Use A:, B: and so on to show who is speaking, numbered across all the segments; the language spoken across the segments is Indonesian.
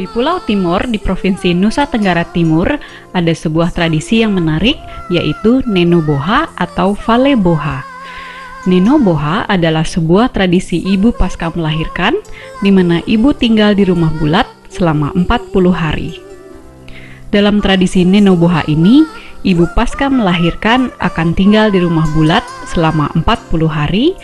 A: Di Pulau Timor di Provinsi Nusa Tenggara Timur ada sebuah tradisi yang menarik, yaitu Neno Boha atau Vale Boha. Neno Boha adalah sebuah tradisi ibu pasca melahirkan, di mana ibu tinggal di rumah bulat selama 40 hari. Dalam tradisi Neno Boha ini, ibu pasca melahirkan akan tinggal di rumah bulat selama 40 hari.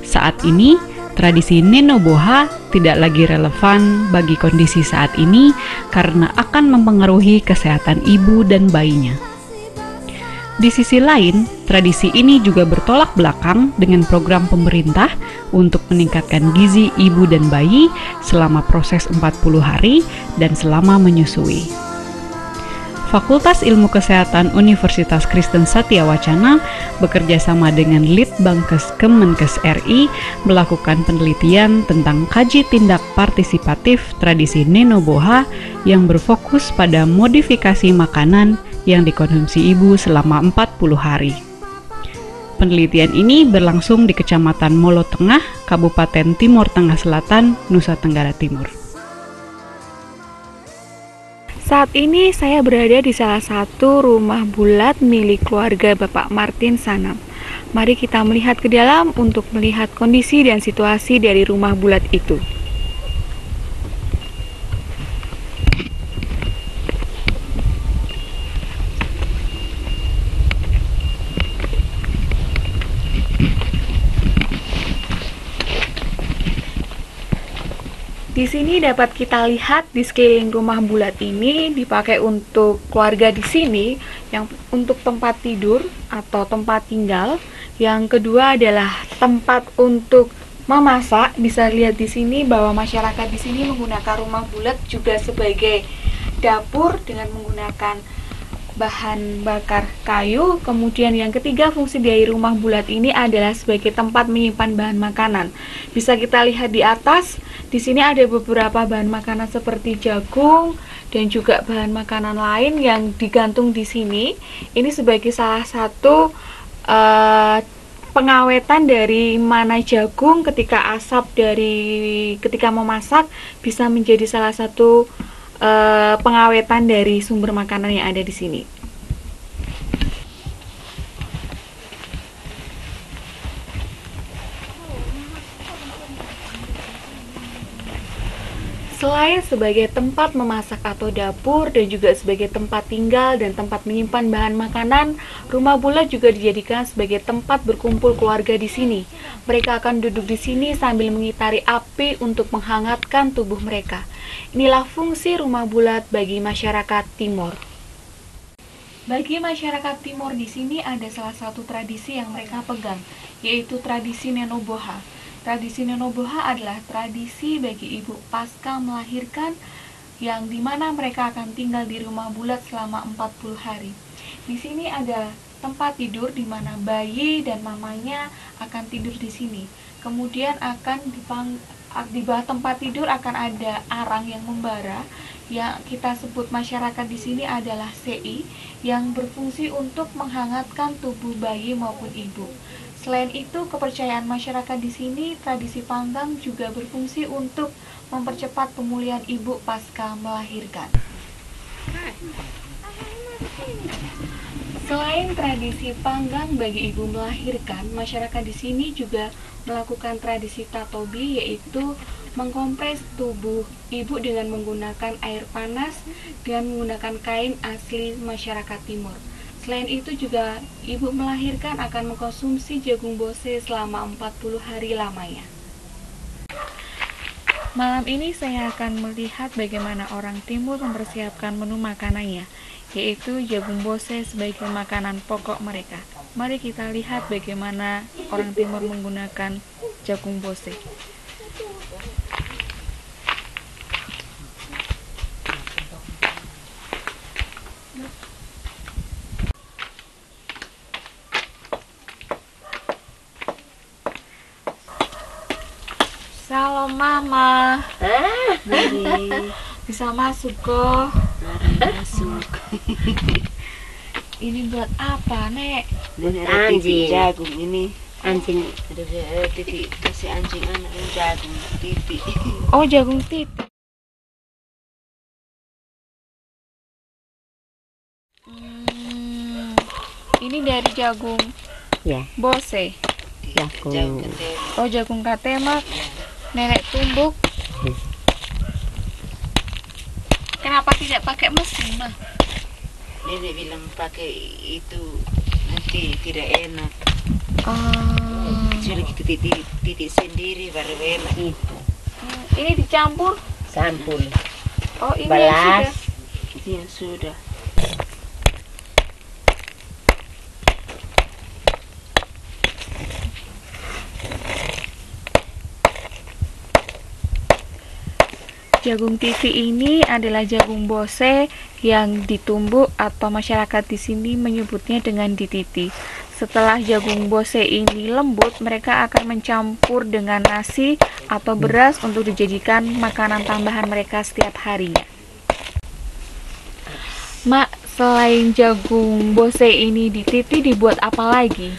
A: Saat ini, tradisi Neno Boha tidak lagi relevan bagi kondisi saat ini karena akan mempengaruhi kesehatan ibu dan bayinya. Di sisi lain, tradisi ini juga bertolak belakang dengan program pemerintah untuk meningkatkan gizi ibu dan bayi selama proses 40 hari dan selama menyusui. Fakultas Ilmu Kesehatan Universitas Kristen Satya Wacana bekerja sama dengan Litbangkes Kemenkes RI melakukan penelitian tentang kaji tindak partisipatif tradisi Neno Boha yang berfokus pada modifikasi makanan yang dikonsumsi ibu selama 40 hari. Penelitian ini berlangsung di Kecamatan Molo Tengah, Kabupaten Timor Tengah Selatan, Nusa Tenggara Timur.
B: Saat ini saya berada di salah satu rumah bulat milik keluarga Bapak Martin Sanam. Mari kita melihat ke dalam untuk melihat kondisi dan situasi dari rumah bulat itu. Di sini dapat kita lihat di sekeliling rumah bulat ini dipakai untuk keluarga di sini yang untuk tempat tidur atau tempat tinggal. Yang kedua adalah tempat untuk memasak. Bisa lihat di sini bahwa masyarakat di sini menggunakan rumah bulat juga sebagai dapur dengan menggunakan bahan bakar kayu. Kemudian yang ketiga, fungsi dari rumah bulat ini adalah sebagai tempat menyimpan bahan makanan. Bisa kita lihat di atas, di sini ada beberapa bahan makanan seperti jagung dan juga bahan makanan lain yang digantung di sini. Ini sebagai salah satu pengawetan dari mana jagung ketika ketika memasak bisa menjadi salah satu pengawetan dari sumber makanan yang ada di sini. Selain sebagai tempat memasak atau dapur dan juga sebagai tempat tinggal dan tempat menyimpan bahan makanan, rumah bulat juga dijadikan sebagai tempat berkumpul keluarga di sini. Mereka akan duduk di sini sambil mengitari api untuk menghangatkan tubuh mereka. Inilah fungsi rumah bulat bagi masyarakat Timor. Bagi masyarakat Timor di sini ada salah satu tradisi yang mereka pegang, yaitu tradisi Neno Boha. Tradisi Neno Boha adalah tradisi bagi ibu pasca melahirkan yang dimana mereka akan tinggal di rumah bulat selama 40 hari. Di sini ada tempat tidur di mana bayi dan mamanya akan tidur di sini. Kemudian di bawah tempat tidur akan ada arang yang membara yang kita sebut masyarakat di sini adalah CI yang berfungsi untuk menghangatkan tubuh bayi maupun ibu. Selain itu, kepercayaan masyarakat di sini, tradisi panggang juga berfungsi untuk mempercepat pemulihan ibu pasca melahirkan. Selain tradisi panggang bagi ibu melahirkan, masyarakat di sini juga melakukan tradisi tatobi, yaitu mengkompres tubuh ibu dengan menggunakan air panas dan menggunakan kain asli masyarakat Timor. Selain itu juga ibu melahirkan akan mengkonsumsi jagung bose selama 40 hari lamanya. Malam ini saya akan melihat bagaimana orang Timur mempersiapkan menu makanannya, yaitu jagung bose sebagai makanan pokok mereka. Mari kita lihat bagaimana orang Timur menggunakan jagung bose. Salam mama. Bisa masuk kok.
C: Masuk.
B: Ini buat apa, Nek?
C: Ini ada jagung ini. Anjing.
D: Ada titik kasih anjing anak yang jagung titik.
B: Oh, jagung titik. Ini dari jagung
C: Ya,
B: bose.
D: Jagung
C: jagung.
D: ketemu.
B: Oh, jagung katemak. Nenek tumbuk. Kenapa tidak pakai mesin, Mah?
D: Nenek bilang pakai itu nanti tidak enak.
B: Oh.
D: Kecuali kita titik sendiri baru enak.
C: Itu.
B: Ini dicampur.
C: Sampul.
B: Oh, ini yang
C: Belas.
B: sudah.
D: Itu yang sudah.
B: Jagung TV ini adalah jagung bose yang ditumbuk atau masyarakat di sini menyebutnya dengan dititi. Setelah jagung bose ini lembut, mereka akan mencampur dengan nasi atau beras untuk dijadikan makanan tambahan mereka setiap harinya. Mak, selain jagung bose ini dititi dibuat apa lagi?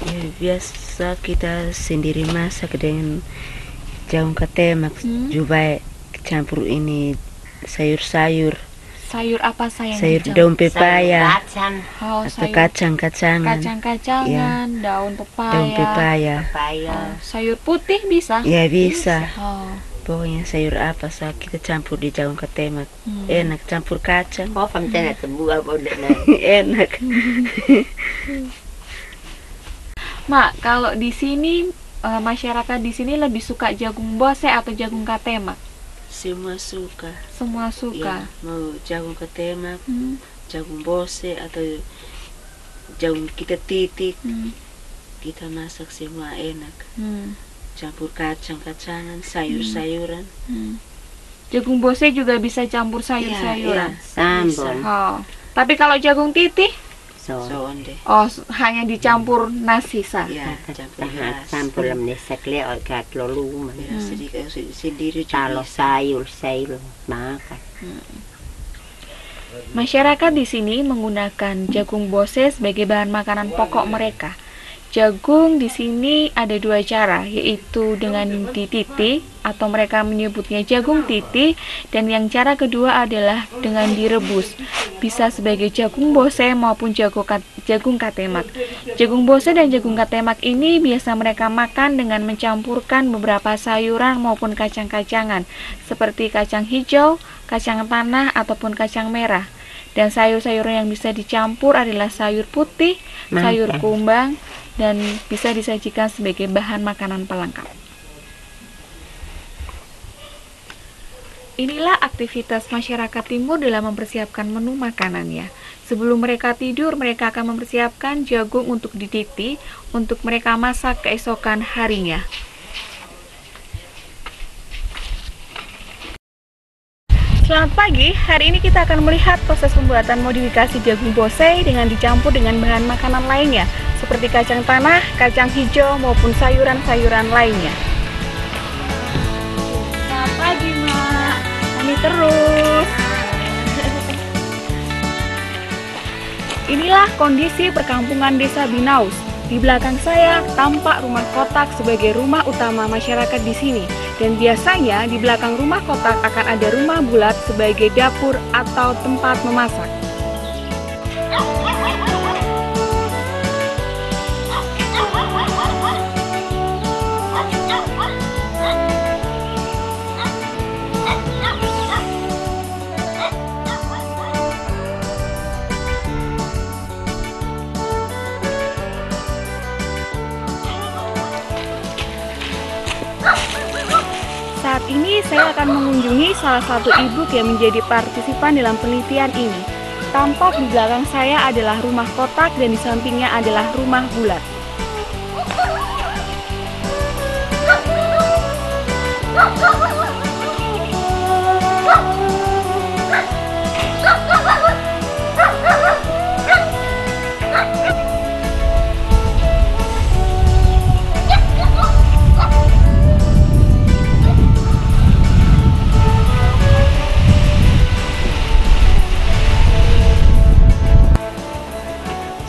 D: Ya, biasa kita sendiri masak dengan jagung ketemak juga campur ini sayur-sayur.
B: Sayur apa sayang?
D: Sayur daun pepaya
C: Kacang.
B: Oh,
D: atau
B: sayur
D: kacang-kacangan.
B: kacang-kacangan, daun pepaya.
D: Daun pepaya.
C: Paya.
B: Oh, sayur putih bisa?
D: Ya bisa.
B: Oh.
D: Pokoknya sayur apa saja kita campur di jagung ketemak.
B: Hmm.
D: Enak campur kacang.
C: Oh, pamtena tebuah bodoh.
D: Enak.
B: Mak, kalau di sini masyarakat di sini lebih suka jagung bose atau jagung katemak?
D: Semua suka.
B: Semua suka.
D: Ya, mau jagung ketemak,
B: Hmm.
D: jagung bose atau jagung kita titik,
B: Hmm.
D: kita masak semua enak.
B: Hmm.
D: Campur kacang-kacangan, sayur-sayuran.
B: Hmm. Jagung bose juga bisa campur sayur-sayuran.
C: Sambal.
B: Oh. Tapi kalau jagung titih,
C: So.
D: Onde.
B: oh hanya dicampur nasi sah.
D: Ya, campur beras.
C: Sampul amnesak le kat lolu.
D: Ya, sendiri juga
C: Kalau
D: bisa.
C: sayur makan.
B: Masyarakat di sini menggunakan jagung bose sebagai bahan makanan pokok mereka. Jagung di sini ada dua cara, yaitu dengan dititi atau mereka menyebutnya jagung titi, dan yang cara kedua adalah dengan direbus. Bisa sebagai jagung bose maupun jagung katemak. Jagung bose dan jagung katemak ini biasa mereka makan dengan mencampurkan beberapa sayuran maupun kacang-kacangan, seperti kacang hijau, kacang tanah, ataupun kacang merah. Dan sayur-sayuran yang bisa dicampur adalah sayur putih, sayur kumbang, dan bisa disajikan sebagai bahan makanan pelengkap. Inilah aktivitas masyarakat timur dalam mempersiapkan menu makanannya. Sebelum mereka tidur, mereka akan mempersiapkan jagung untuk dititi untuk mereka masak keesokan harinya. Selamat pagi, hari ini kita akan melihat proses pembuatan modifikasi jagung bose dengan dicampur dengan bahan makanan lainnya, seperti kacang tanah, kacang hijau, maupun sayuran-sayuran lainnya. Selamat pagi, Mak. Kami terus. Inilah kondisi perkampungan Desa Binaus. Di belakang saya tampak rumah kotak sebagai rumah utama masyarakat di sini. Dan biasanya di belakang rumah kotak akan ada rumah bulat sebagai dapur atau tempat memasak. Saat ini saya akan mengunjungi salah satu ibu yang menjadi partisipan dalam penelitian ini. Tampak di belakang saya adalah rumah kotak dan di sampingnya adalah rumah bulat.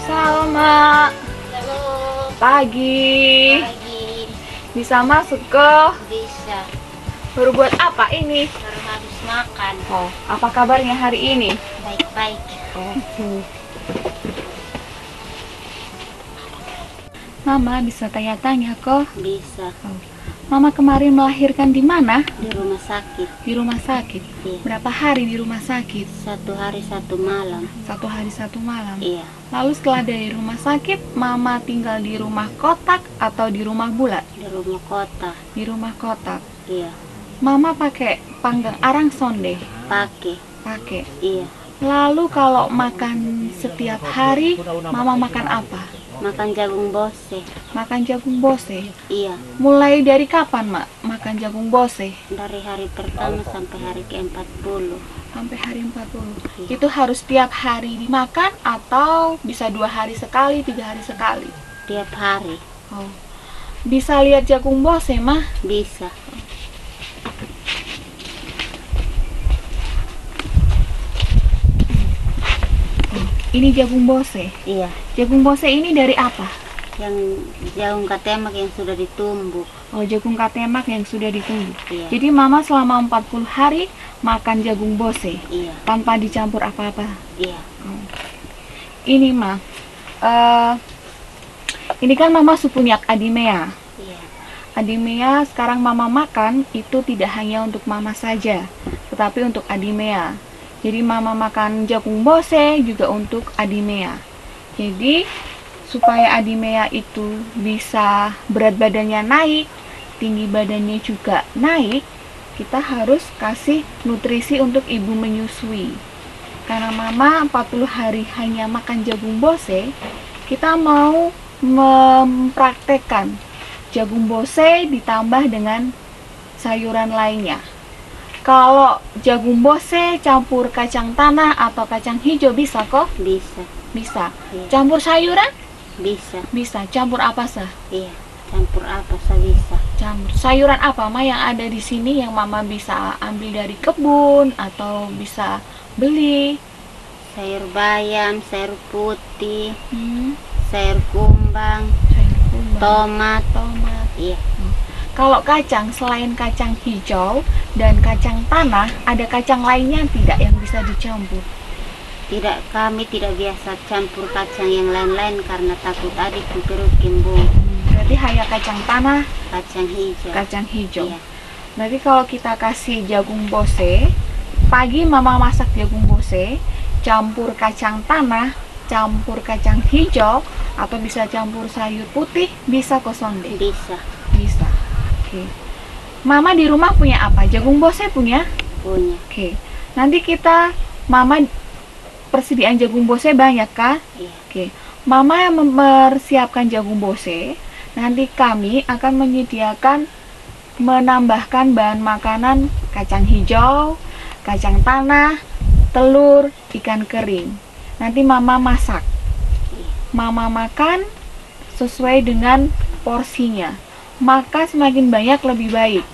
B: Salma.
C: Halo.
B: pagi.
E: Pagi
B: Bisa masuk ke.
E: bisa,
B: Baru buat apa ini?
E: baru habis makan.
B: Oh, apa kabarnya hari ini?
E: Baik-baik.
B: Mama bisa tanya-tanya kok.
E: Bisa.
B: Mama kemarin melahirkan di mana?
E: Di rumah sakit.
B: Di rumah sakit.
E: Iya.
B: Berapa hari di rumah sakit?
E: 1 hari 1 malam.
B: 1 hari 1 malam.
E: Iya.
B: Lalu setelah dari rumah sakit, Mama tinggal di rumah kotak atau di rumah bulat?
E: Di rumah kota.
B: Di rumah kotak.
E: Iya.
B: Mama pakai panggang arang sonde.
E: Pakai. Iya.
B: Lalu kalau makan setiap hari, Mama makan apa?
E: Makan jagung bose.
B: Makan jagung bose.
E: Iya.
B: Mulai dari kapan, Mak, makan jagung bose?
E: Dari hari pertama sampai hari ke-40.
B: Sampai hari 40.
E: Iya.
B: Itu harus tiap hari dimakan atau bisa 2 hari sekali, 3 hari sekali?
E: Tiap hari.
B: Oh. Bisa lihat jagung bose, Mah?
E: Bisa.
B: Ini jagung bose.
E: Iya.
B: Jagung bose ini dari apa?
E: Yang jagung katemak yang sudah ditumbuk.
B: Oh, jagung katemak yang sudah ditumbuk.
E: Iya.
B: Jadi Mama selama 40 hari makan jagung bose
E: Iya.
B: tanpa dicampur apa-apa.
E: Iya.
B: Ini mah, ini kan Mama supunyak Adimea.
E: Iya.
B: Adimea sekarang Mama makan itu tidak hanya untuk Mama saja, tetapi untuk Adimea. Jadi Mama makan jagung bose juga untuk Adimea. Jadi supaya Adimea itu bisa berat badannya naik, tinggi badannya juga naik, kita harus kasih nutrisi untuk ibu menyusui. Karena Mama 40 hari hanya makan jagung bose, kita mau mempraktekkan jagung bose ditambah dengan sayuran lainnya. Kalau jagung bose campur kacang tanah atau kacang hijau bisa kok?
E: Bisa.
B: Bisa.
E: Iya.
B: Campur sayuran?
E: Bisa.
B: Bisa. Campur apa sah?
E: Iya. Campur apa sah bisa.
B: Campur. Sayuran apa mah yang ada di sini yang Mama bisa ambil dari kebun atau bisa beli?
E: Sayur bayam, sayur putih,
B: Hmm,
E: sayur kumbang,
B: sayur kumbang,
E: tomat. Iya.
B: Kalau kacang, selain kacang hijau dan kacang tanah, ada kacang lainnya tidak yang bisa dicampur?
E: Tidak, kami tidak biasa campur kacang yang lain-lain karena takut adik perut kembung.
B: Berarti hanya kacang tanah,
E: Kacang hijau.
B: kacang hijau.
E: Iya.
B: Berarti kalau kita kasih jagung bose, pagi Mama masak jagung bose, campur kacang tanah, campur kacang hijau, atau bisa campur sayur putih, bisa kosong deh.
E: Bisa.
B: Bisa. Oke. Mama di rumah punya apa? Jagung bose punya?
E: Punya.
B: Oke. Nanti kita, Mama persediaan jagung bose banyak kah?
E: Iya.
B: Oke. Mama yang mempersiapkan jagung bose, nanti kami akan menyediakan menambahkan bahan makanan kacang hijau, kacang tanah, telur, ikan kering. Nanti Mama masak. Mama makan sesuai dengan porsinya. Maka semakin banyak lebih baik.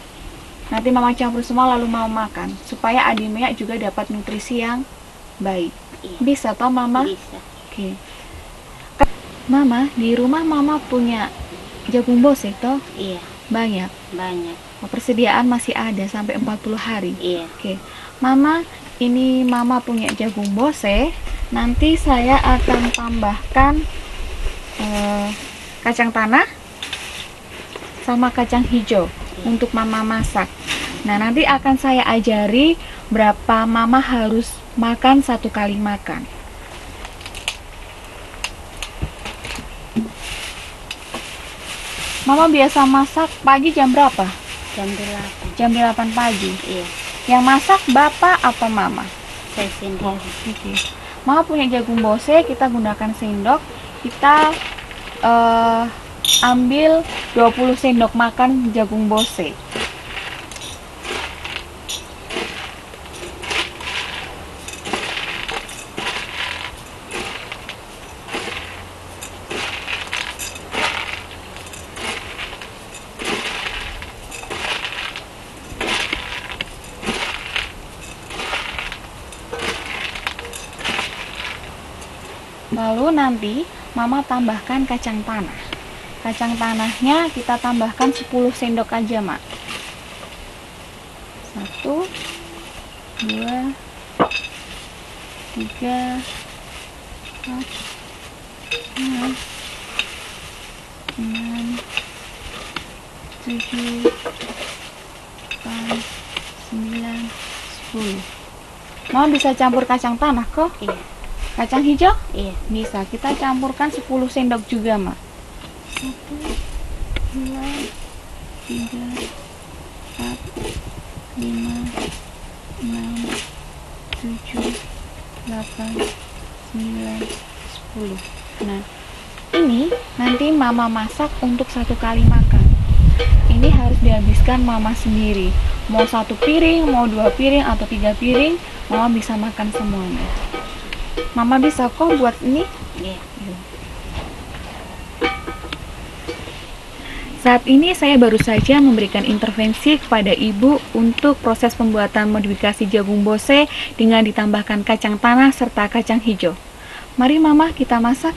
B: Nanti Mama campur semua lalu Mama makan supaya Adimea juga dapat nutrisi yang baik.
E: Iya.
B: Bisa toh Mama?
E: Bisa.
B: Oke. Mama, di rumah Mama punya jagung bose toh?
E: Iya.
B: Banyak.
E: Banyak.
B: Persediaan masih ada sampai 40 hari.
E: Iya.
B: Oke. Mama, ini Mama punya jagung bose. Nanti saya akan tambahkan kacang tanah sama kacang hijau untuk Mama masak. Nah, nanti akan saya ajari berapa Mama harus makan 1 kali makan. Mama biasa masak pagi jam berapa?
E: Jam 8.
B: Jam 8 pagi.
E: Iya.
B: Yang masak Bapak apa Mama?
E: Saya sendiri.
B: Oke. Mama punya jagung bose, kita gunakan sendok. Kita ambil 20 sendok makan jagung bose. Lalu nanti Mama tambahkan kacang tanah. Kacang tanahnya kita tambahkan 10 sendok aja, Mak. 1, 2, 3, 4, 5, 6, 7, 8, 9, 10. Mau bisa campur kacang tanah kok?
E: Iya.
B: Kacang hijau?
E: Iya.
B: Bisa. Kita campurkan 10 sendok juga, Mak. 1, 2, 3, 4, 5, 6, 7, 8, 9, 10. Nah, ini nanti Mama masak untuk 1 kali makan. Ini harus dihabiskan Mama sendiri. Mau 1 piring, mau 2 piring, atau 3 piring, Mama bisa makan semuanya. Mama bisa kok buat ini.
E: Iya.
B: Saat ini saya baru saja memberikan intervensi kepada ibu untuk proses pembuatan modifikasi jagung bose dengan ditambahkan kacang tanah serta kacang hijau. Mari Mama kita masak.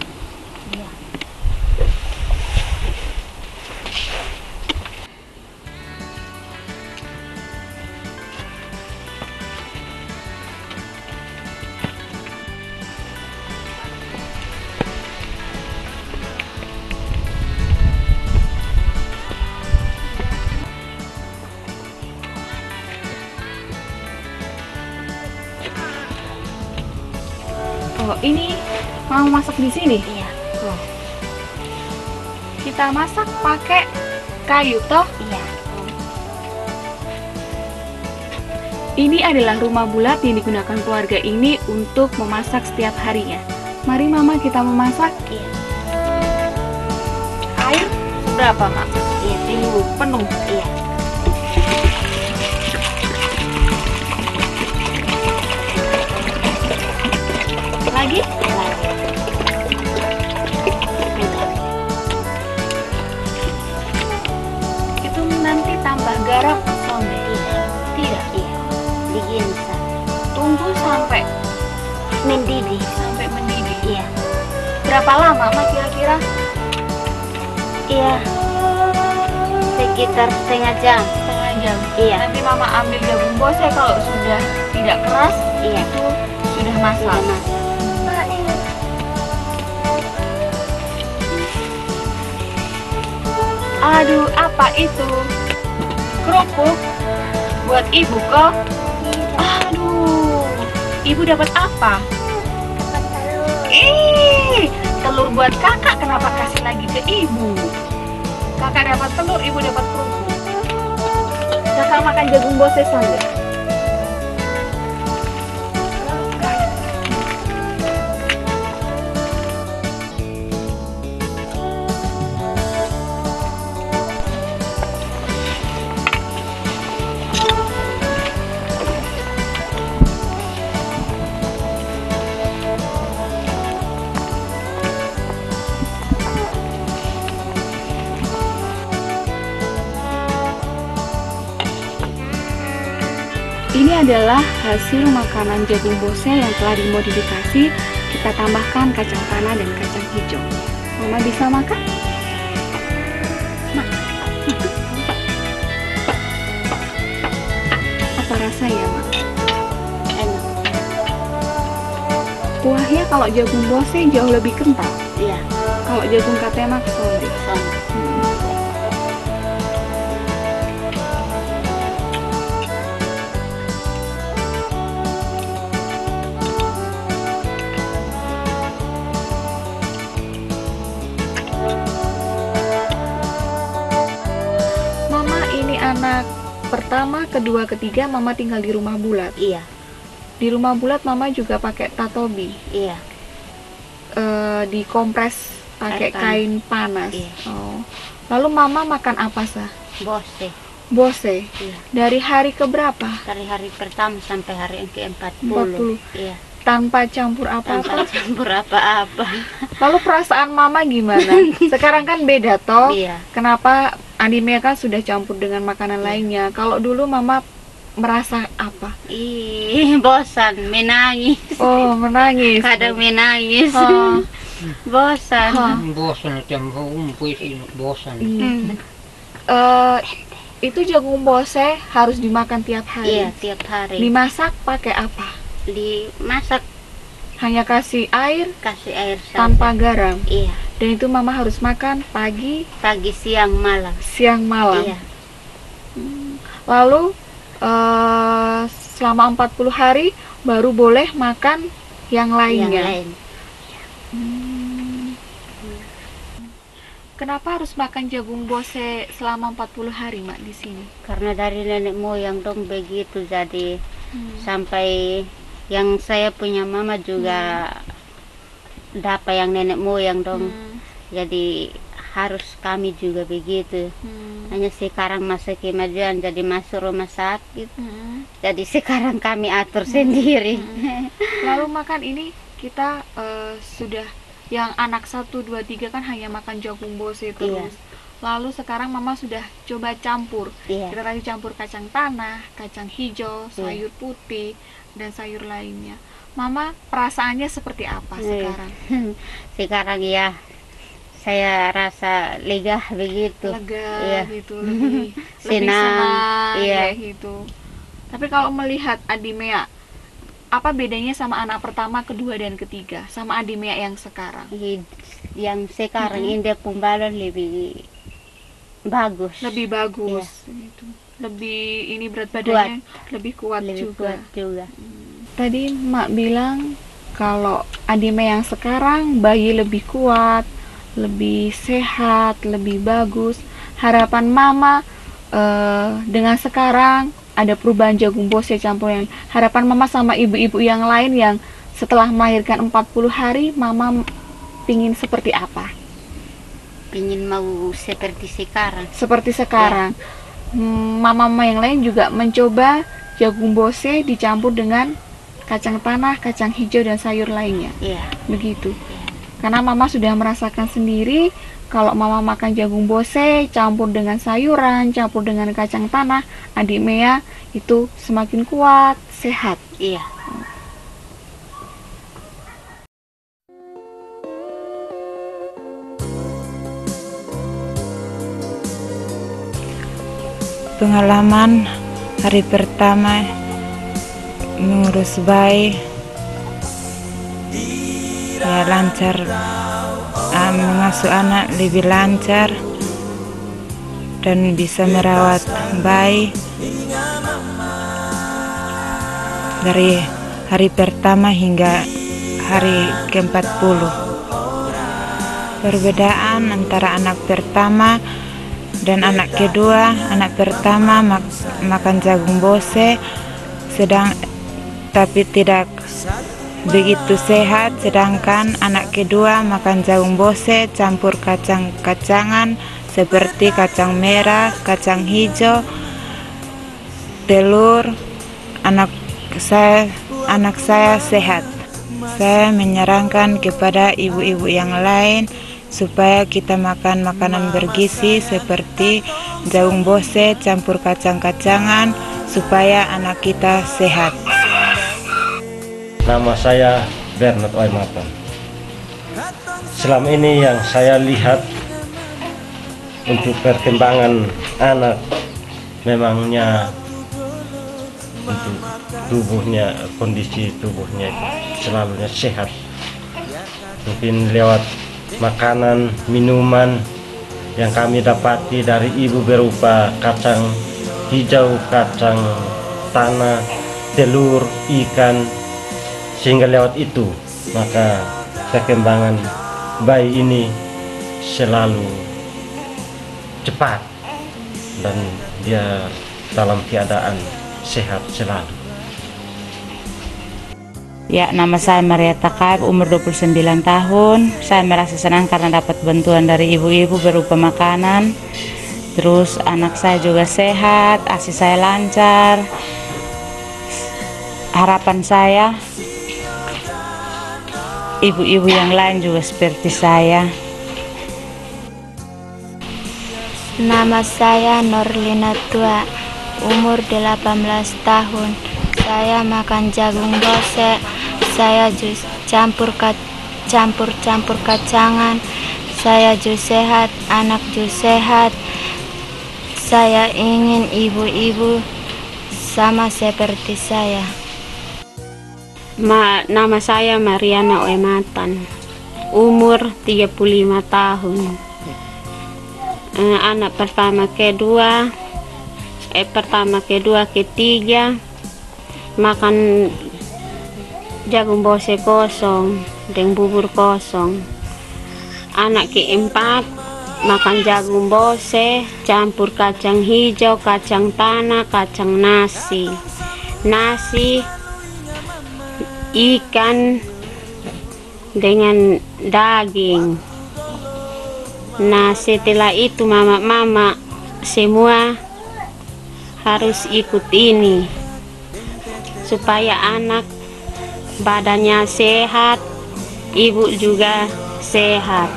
E: Iya.
B: Oh, ini mau masak di sini.
E: Iya.
B: Oh. Kita masak pakai kayu toh.
E: Iya.
B: Ini adalah rumah bulat yang digunakan keluarga ini untuk memasak setiap harinya. Mari Mama kita memasak.
E: Iya.
B: Air berapa, Mak?
E: Iya.
B: Penuh.
E: Iya.
B: Lagi? Itu nanti tambah garam atau enggak? Tidak.
E: Iya. Diginsah.
B: Tunggu sampai
E: Mendidih.
B: mendidih.
E: Iya.
B: Berapa lama, Mak, kira-kira?
E: Iya. Sekitar setengah jam.
B: Setengah jam.
E: Iya.
B: Nanti Mama ambil jagung bose, kalau sudah tidak keras,
E: Iya.
B: itu sudah masak.
E: Sudah masak.
B: Aduh, apa itu? Kerupuk? Buat ibu kok? Aduh, ibu dapat apa? Ih, telur buat kakak, kenapa kasih lagi ke ibu? Kakak dapat telur, ibu dapat kerupuk. Kakak makan jagung bose saja. Ini adalah hasil makanan jagung bose yang telah dimodifikasi. Kita tambahkan kacang tanah dan kacang hijau. Mama bisa makan? Apa rasanya, Mak?
E: Enak.
B: Kuahnya kalau jagung bose jauh lebih kental.
E: Iya.
B: Kalau jagung katema sorry.
E: Sama.
B: Mama ini anak pertama, kedua, ketiga Mama tinggal di rumah bulat.
E: Iya.
B: Di rumah bulat Mama juga pakai tatobi.
E: Iya.
B: Dikompres pakai
E: Air panas.
B: kain panas.
E: Iya.
B: Oh. Lalu Mama makan apa sah?
E: Bose.
B: Bose.
E: Iya.
B: Dari hari keberapa?
E: Dari hari pertama sampai hari yang ke-40.
B: 40.
E: Iya.
B: Tanpa campur
E: Tanpa
B: apa-apa.
E: campur apa-apa.
B: Lalu perasaan Mama gimana? Sekarang kan beda toh.
E: Iya.
B: Kenapa anime kan sudah campur dengan makanan lainnya? Kalau dulu Mama merasa apa?
E: Ih, bosan, menangis.
B: Oh, menangis.
E: Kadang menangis.
B: Oh,
E: Bosan.
C: Bosan jam rumput ini bosan.
B: Itu jagung bose harus dimakan tiap hari.
E: Iya, tiap hari.
B: Dimasak pakai apa?
E: Dimasak,
B: Hanya kasih air
E: kasih air saja.
B: tanpa garam.
E: Iya,
B: Dan itu mama harus makan pagi,
E: pagi, siang, malam.
B: siang, malam.
E: Iya,
B: Lalu selama 40 hari baru boleh makan yang
E: yang
B: lainnya.
E: lain.
B: Kenapa harus makan jagung bose selama 40 hari, Mak, di sini?
E: Karena dari nenek moyang dong begitu, jadi sampai yang saya punya mama juga dapat yang nenek moyang dong. Jadi harus kami juga begitu. Hanya sekarang masa kemajuan jadi masuk rumah sakit. Jadi sekarang kami atur sendiri.
B: Lalu makan ini kita sudah yang anak 1, 2, 3 kan hanya makan jagung bose terus. Lalu sekarang mama sudah coba campur.
E: Iya.
B: Kita tadi campur kacang tanah, kacang hijau, sayur putih, dan sayur lainnya. Mama perasaannya seperti apa sekarang?
E: Sekarang ya saya rasa lega begitu.
B: Lega
E: Iya.
B: gitu, lebih
E: Senang,
B: ya
E: iya.
B: gitu. Tapi kalau melihat Adimea, apa bedanya sama anak pertama, kedua, dan ketiga sama Adimea yang sekarang?
E: Yang sekarang India Pembalon lebih bagus.
B: Lebih bagus gitu. Lebih ini berat badannya lebih kuat
E: Lebih
B: juga.
E: kuat juga.
B: Tadi Mak bilang kalau Adimea yang sekarang bayi lebih kuat, lebih sehat, lebih bagus. Harapan Mama dengan sekarang ada perubahan jagung bose campur yang harapan Mama sama ibu-ibu yang lain yang setelah melahirkan 40 hari Mama pingin seperti apa?
E: Pingin mau seperti sekarang.
B: Seperti sekarang. Mama-mama yang lain juga mencoba jagung bose dicampur dengan kacang tanah, kacang hijau, dan sayur lainnya.
E: Iya.
B: Begitu. Karena Mama sudah merasakan sendiri kalau Mama makan jagung bose campur dengan sayuran, campur dengan kacang tanah, Adimea itu semakin kuat, sehat.
E: Iya.
F: Pengalaman hari pertama mengurus bayi ya lancar, mengasuh anak lebih lancar dan bisa merawat bayi dari hari pertama hingga hari ke-40. Perbedaan antara anak pertama dan anak kedua, anak pertama makan jagung bose tapi tidak begitu sehat, sedangkan anak kedua makan jagung bose campur kacang-kacangan seperti kacang merah, kacang hijau, telur. Anak saya sehat. Saya menyarankan kepada ibu-ibu yang lain supaya kita makan makanan bergizi seperti jagung bose campur kacang-kacangan supaya anak kita sehat.
G: Nama saya Bernard Oimatan. Selama ini yang saya lihat untuk perkembangan anak memangnya untuk tubuhnya, kondisi tubuhnya selalunya sehat. Mungkin lewat makanan, minuman yang kami dapati dari ibu berupa kacang hijau, kacang tanah, telur, ikan, sehingga lewat itu maka perkembangan bayi ini selalu cepat dan dia dalam keadaan sehat selalu.
F: Ya, nama saya Maria Takaib, umur 29 tahun. Saya merasa senang karena dapat bantuan dari ibu-ibu berupa makanan. Terus anak saya juga sehat, ASI saya lancar. Harapan saya ibu-ibu yang lain juga seperti saya.
H: Nama saya Norlina Tua, umur 18 tahun. Saya makan jagung bose, saya campur campur-campur kacangan. Saya juga sehat, anak juga sehat. Saya ingin ibu-ibu sama seperti saya.
I: Nama saya Mariana Oematan, umur 35 tahun. Anak pertama, kedua, ketiga makan jagung bose kosong dan bubur kosong. Anak keempat makan jagung bose campur kacang hijau, kacang tanah, kacang nasi, ikan dengan daging. Nah, setelah itu mama semua harus ikut ini supaya anak badannya sehat, ibu juga sehat.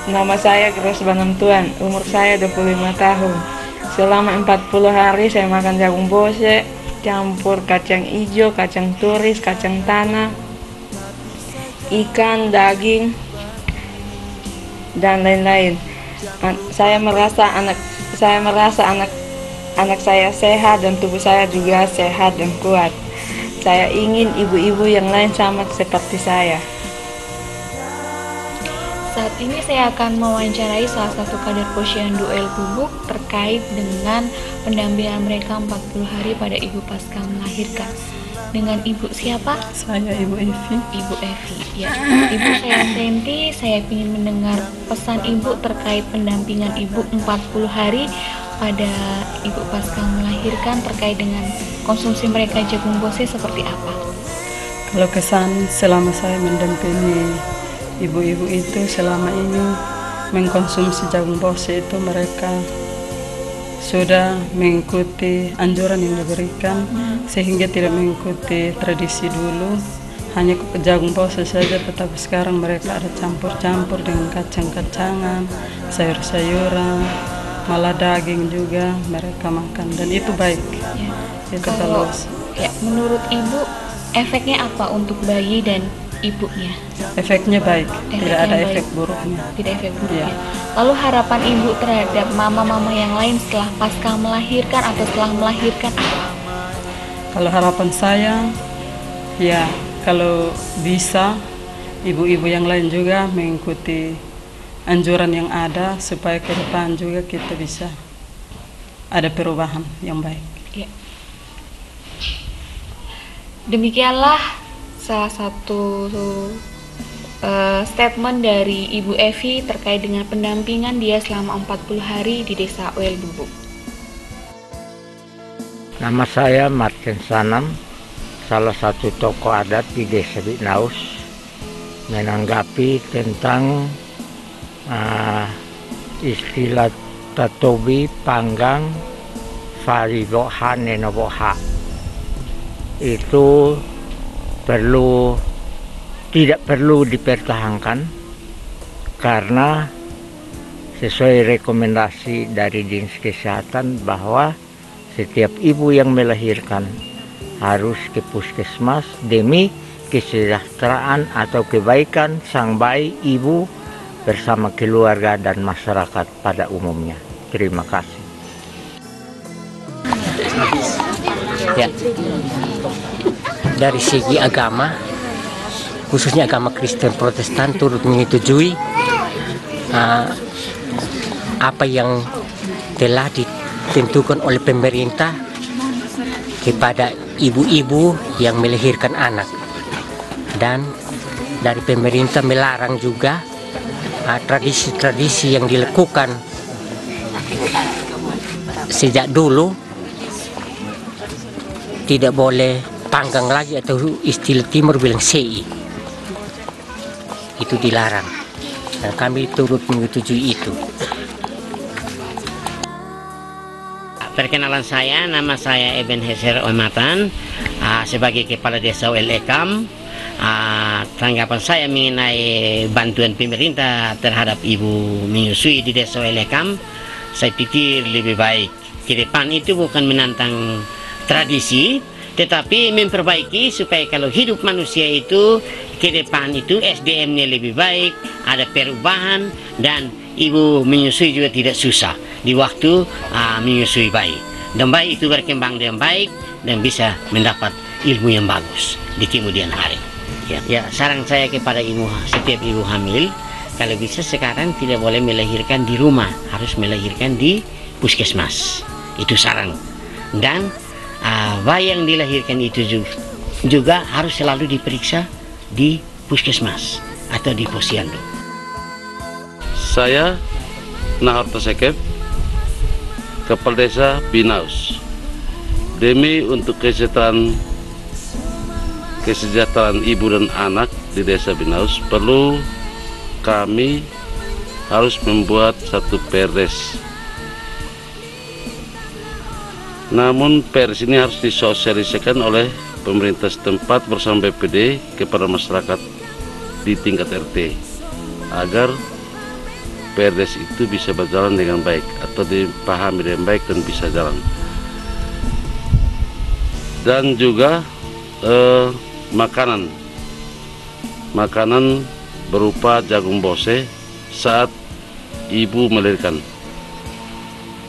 F: Nama saya Gros Banantuan, umur saya 25 tahun. Selama 40 hari saya makan jagung bose, campur kacang hijau, kacang turis, kacang tanah, ikan, daging, dan lain-lain. Saya merasa anak saya sehat dan tubuh saya juga sehat dan kuat. Saya ingin ibu-ibu yang lain sama seperti saya.
B: Saat ini saya akan mewawancarai salah satu kader Posyandu OL Bubuk terkait dengan pendampingan mereka 40 hari pada ibu pasca melahirkan. Dengan ibu siapa?
J: Saya Ibu Evi.
B: Ibu Evi, ya. Ibu saya Senti, saya ingin mendengar pesan ibu terkait pendampingan ibu 40 hari pada ibu pasca melahirkan terkait dengan konsumsi mereka jagung bose seperti apa?
J: Kalau kesan selama saya mendampingi ibu-ibu itu selama ini mengkonsumsi jagung bose itu, mereka sudah mengikuti anjuran yang diberikan sehingga tidak mengikuti tradisi dulu hanya jagung bose saja, tetapi sekarang mereka ada campur-campur dengan kacang-kacangan, sayur-sayuran, malah daging juga mereka makan, dan itu baik. Itu
B: kalau menurut ibu efeknya apa untuk bayi dan ibunya?
J: Efeknya baik, tidak ada efek buruknya.
B: Tidak efek buruknya. Lalu harapan ibu terhadap mama-mama yang lain setelah pasca melahirkan atau setelah melahirkan apa?
J: Kalau harapan saya, ya kalau bisa ibu-ibu yang lain juga mengikuti anjuran yang ada supaya ke depan juga kita bisa ada perubahan yang baik.
B: Ya. Demikianlah salah satu statement dari Ibu Evi terkait dengan pendampingan dia selama 40 hari di Desa OL Bubuk.
C: Nama saya Martin Sanam, salah satu tokoh adat di Desa Binaus, menanggapi tentang istilah tatobi panggang fariboha nenoboha. Itu tidak perlu dipertahankan karena sesuai rekomendasi dari Dinas Kesehatan bahwa setiap ibu yang melahirkan harus ke puskesmas demi kesejahteraan atau kebaikan sang bayi, ibu bersama keluarga dan masyarakat pada umumnya. Terima kasih.
K: Ya. Dari segi agama, khususnya agama Kristen Protestan, turut menyetujui apa yang telah ditentukan oleh pemerintah kepada ibu-ibu yang melahirkan anak, dan dari pemerintah melarang juga tradisi-tradisi yang dilakukan sejak dulu, tidak boleh panggang lagi atau istilah timur bilang sei, itu dilarang, dan kami turut menyetujui itu.
L: Perkenalan saya, nama saya Ebenezer Oematan, sebagai Kepala Desa OL Ekam. Tanggapan saya mengenai bantuan pemerintah terhadap ibu menyusui di Desa OL Ekam, saya pikir lebih baik ke depan itu bukan menantang tradisi, tetapi memperbaiki supaya kalau hidup manusia itu ke depan itu SDM-nya lebih baik, ada perubahan, dan ibu menyusui juga tidak susah di waktu menyusui bayi, dan bayi itu berkembang dengan baik dan bisa mendapat ilmu yang bagus di kemudian hari. Ya, saran saya kepada setiap ibu hamil, kalau bisa sekarang tidak boleh melahirkan di rumah, harus melahirkan di puskesmas. Itu saran. Dan bayi yang dilahirkan itu juga harus selalu diperiksa di puskesmas atau di posyandu.
M: Saya Naharto Sekep, Kepala Desa Binaus. Demi untuk kesejahteraan ibu dan anak di Desa Binaus, perlu kami harus membuat satu perdes. Namun perdes ini harus disosialisasikan oleh pemerintah setempat bersama BPD kepada masyarakat di tingkat RT agar perdes itu bisa berjalan dengan baik atau dipahami dengan baik dan bisa jalan. Dan juga makanan berupa jagung bose saat ibu melahirkan,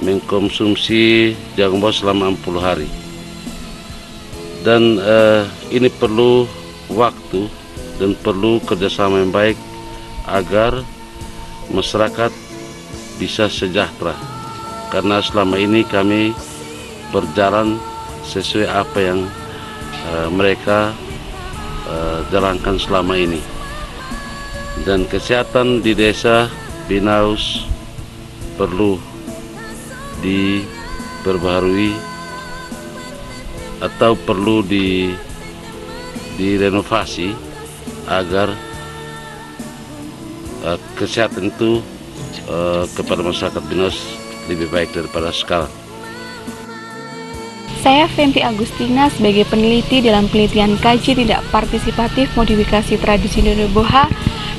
M: mengkonsumsi jagung bose selama 60 hari. Dan ini perlu waktu dan perlu kerjasama yang baik agar masyarakat bisa sejahtera, karena selama ini kami berjalan sesuai apa yang mereka jalankan selama ini. Dan kesehatan di Desa Binaus perlu diperbaharui atau perlu direnovasi agar kesehatan itu kepada masyarakat Binaus lebih baik daripada sekarang.
B: Saya Fenty Agustina sebagai peneliti dalam penelitian kaji tidak partisipatif modifikasi tradisi Boha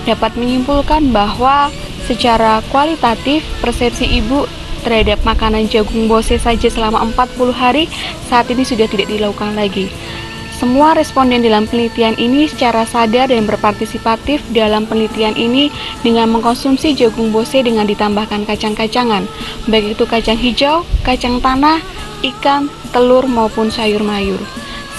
B: dapat menyimpulkan bahwa secara kualitatif persepsi ibu terhadap makanan jagung bose saja selama 40 hari saat ini sudah tidak dilakukan lagi. Semua responden dalam penelitian ini secara sadar dan berpartisipatif dalam penelitian ini dengan mengkonsumsi jagung bose dengan ditambahkan kacang-kacangan, baik itu kacang hijau, kacang tanah, ikan, telur maupun sayur mayur.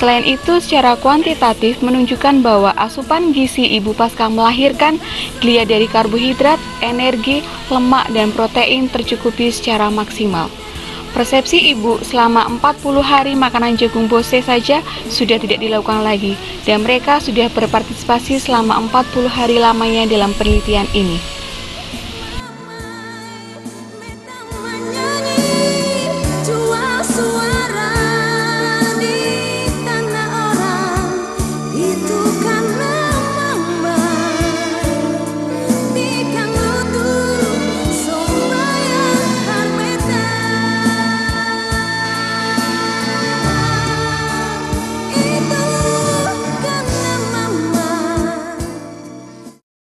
B: Selain itu, secara kuantitatif menunjukkan bahwa asupan gizi ibu pasca melahirkan dilihat dari karbohidrat, energi, lemak, dan protein tercukupi secara maksimal. Persepsi ibu selama 40 hari makanan jagung bose saja sudah tidak dilakukan lagi, dan mereka sudah berpartisipasi selama 40 hari lamanya dalam penelitian ini.